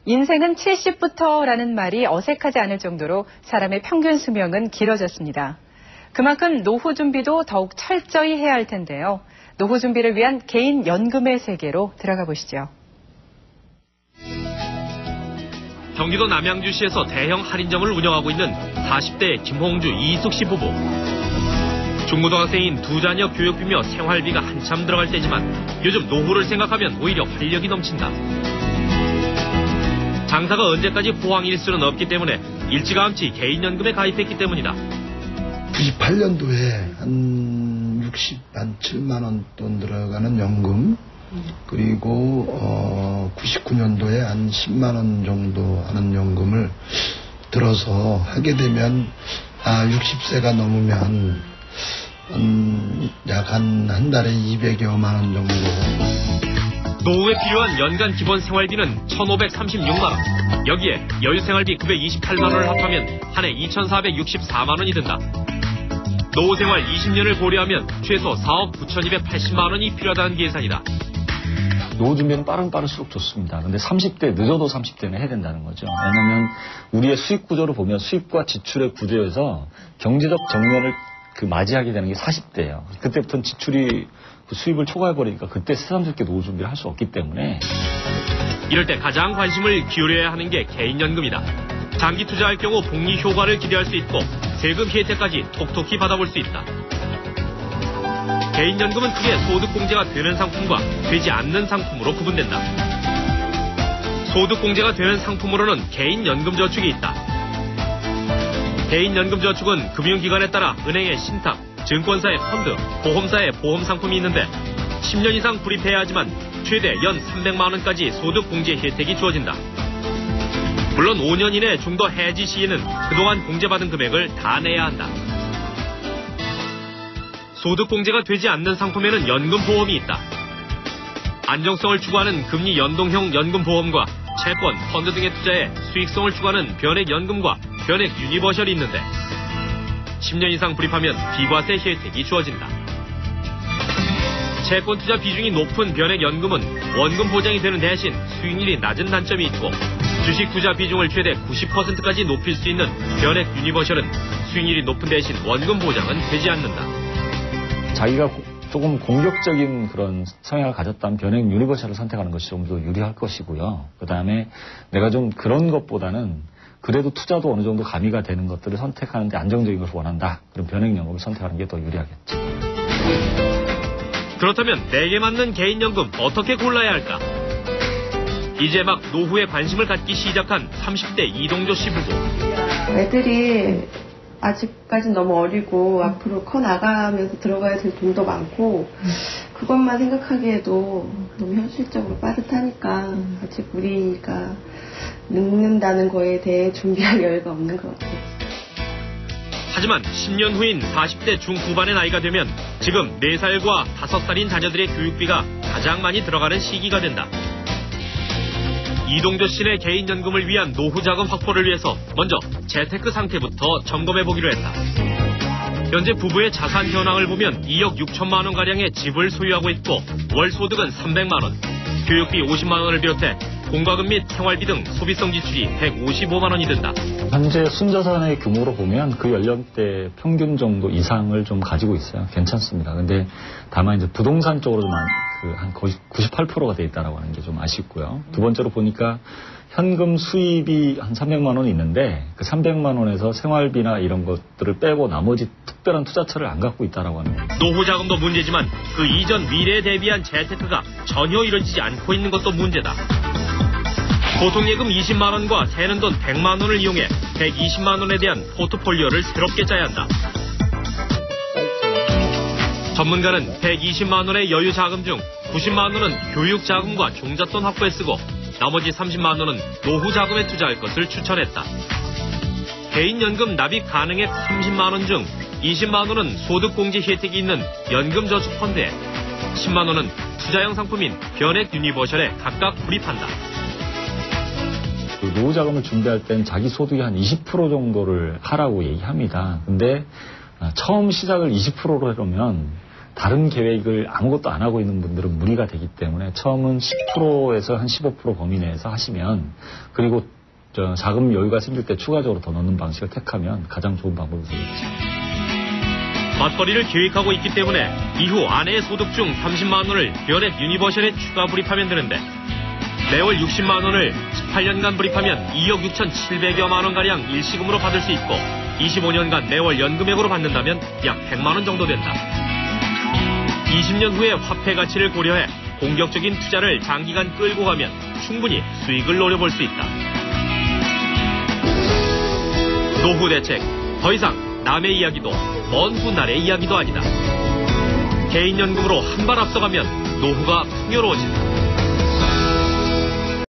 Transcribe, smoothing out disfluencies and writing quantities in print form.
인생은 70부터라는 말이 어색하지 않을 정도로 사람의 평균 수명은 길어졌습니다. 그만큼 노후 준비도 더욱 철저히 해야 할 텐데요. 노후 준비를 위한 개인 연금의 세계로 들어가 보시죠. 경기도 남양주시에서 대형 할인점을 운영하고 있는 40대 김홍주, 이숙 씨 부부. 중고등학생인 두 자녀 교육비며 생활비가 한참 들어갈 때지만 요즘 노후를 생각하면 오히려 활력이 넘친다. 장사가 언제까지 호황일 수는 없기 때문에 일찌감치 개인연금에 가입했기 때문이다. 98년도에 한 67만 원 돈 들어가는 연금, 그리고 99년도에 한 10만 원 정도 하는 연금을 들어서 하게 되면 60세가 넘으면 약 한 달에 200여만 원 정도. 노후에 필요한 연간 기본 생활비는 1,536만 원. 여기에 여유생활비 928만 원을 합하면 한 해 2,464만 원이 든다. 노후 생활 20년을 고려하면 최소 4억 9,280만 원이 필요하다는 계산이다. 노후 준비는 빠르면 빠를수록 좋습니다. 근데 30대, 늦어도 30대는 해야 된다는 거죠. 왜냐하면 우리의 수입 구조를 보면 수입과 지출의 구조에서 경제적 정면을 맞이하게 되는 게 40대예요. 그때부터는 지출이 수입을 초과해버리니까 그때 새삼스럽게 노후 준비를 할 수 없기 때문에. 이럴 때 가장 관심을 기울여야 하는 게 개인연금이다. 장기 투자할 경우 복리 효과를 기대할 수 있고 세금 혜택까지 톡톡히 받아볼 수 있다. 개인연금은 크게 소득공제가 되는 상품과 되지 않는 상품으로 구분된다. 소득공제가 되는 상품으로는 개인연금저축이 있다. 개인연금저축은 금융기관에 따라 은행의 신탁, 증권사의 펀드, 보험사의 보험상품이 있는데 10년 이상 불입해야 하지만 최대 연 300만 원까지 소득공제 혜택이 주어진다. 물론 5년 이내 중도 해지 시에는 그동안 공제받은 금액을 다 내야 한다. 소득공제가 되지 않는 상품에는 연금보험이 있다. 안정성을 추구하는 금리 연동형 연금보험과 채권, 펀드 등의 투자에 수익성을 추구하는 변액연금과 변액 유니버셜이 있는데 10년 이상 불입하면 비과세 혜택이 주어진다. 채권 투자 비중이 높은 변액연금은 원금 보장이 되는 대신 수익률이 낮은 단점이 있고 주식 투자 비중을 최대 90%까지 높일 수 있는 변액 유니버셜은 수익률이 높은 대신 원금 보장은 되지 않는다. 자기가 조금 공격적인 그런 성향을 가졌다면 변액 유니버셜을 선택하는 것이 좀 더 유리할 것이고요. 그 다음에 내가 좀 그런 것보다는 그래도 투자도 어느 정도 가미가 되는 것들을 선택하는데 안정적인 것을 원한다. 그럼 변액연금을 선택하는 게 더 유리하겠죠. 그렇다면 내게 맞는 개인연금 어떻게 골라야 할까? 이제 막 노후에 관심을 갖기 시작한 30대 이동조 씨 부부. 애들이 아직까진 너무 어리고 앞으로 커 나가면서 들어가야 될 돈도 많고 그것만 생각하기에도 너무 현실적으로 빠듯하니까 아직 우리가 늙는다는 거에 대해 준비할 여유가 없는 것 같아요. 하지만 10년 후인 40대 중후반의 나이가 되면 지금 4살과 5살인 자녀들의 교육비가 가장 많이 들어가는 시기가 된다. 이동조 씨네 개인연금을 위한 노후 자금 확보를 위해서 먼저 재테크 상태부터 점검해보기로 했다. 현재 부부의 자산 현황을 보면 2억 6천만 원가량의 집을 소유하고 있고 월 소득은 300만 원, 교육비 50만 원을 비롯해 공과금 및 생활비 등 소비성 지출이 155만 원이 든다. 현재 순자산의 규모로 보면 그 연령대 평균 정도 이상을 좀 가지고 있어요. 괜찮습니다. 근데 다만 이제 부동산 쪽으로 좀 한 거의 98%가 돼 있다라고 하는 게 좀 아쉽고요. 두 번째로 보니까 현금 수입이 한 300만 원이 있는데 그 300만 원에서 생활비나 이런 것들을 빼고 나머지 특별한 투자처를 안 갖고 있다라고 하는 거예요. 노후 자금도 문제지만 그 이전 미래에 대비한 재테크가 전혀 이루어지지 않고 있는 것도 문제다. 보통 예금 20만 원과 새는 돈 100만 원을 이용해 120만 원에 대한 포트폴리오를 새롭게 짜야 한다. 전문가는 120만 원의 여유 자금 중 90만 원은 교육 자금과 종잣돈 확보에 쓰고 나머지 30만 원은 노후 자금에 투자할 것을 추천했다. 개인연금 납입 가능액 30만 원 중 20만 원은 소득공제 혜택이 있는 연금저축펀드에 10만 원은 투자형 상품인 변액 유니버셜에 각각 불입한다. 노후 자금을 준비할 땐 자기 소득이 한 20% 정도를 하라고 얘기합니다. 근데 처음 시작을 20%로 해놓으면 다른 계획을 아무것도 안 하고 있는 분들은 무리가 되기 때문에 처음은 10%에서 한 15% 범위 내에서 하시면 그리고 자금 여유가 생길 때 추가적으로 더 넣는 방식을 택하면 가장 좋은 방법이 되겠죠. 맞벌이를 계획하고 있기 때문에 이후 아내의 소득 중 30만 원을 연애 유니버셜에 추가 불입하면 되는데 매월 60만 원을 18년간 불입하면 2억 6,700여만 원가량 일시금으로 받을 수 있고 25년간 매월 연금액으로 받는다면 약 100만 원 정도 된다. 20년 후에 화폐 가치를 고려해 공격적인 투자를 장기간 끌고 가면 충분히 수익을 노려볼 수 있다. 노후 대책, 더 이상 남의 이야기도 먼 훗날의 이야기도 아니다. 개인연금으로 한 발 앞서가면 노후가 풍요로워진다.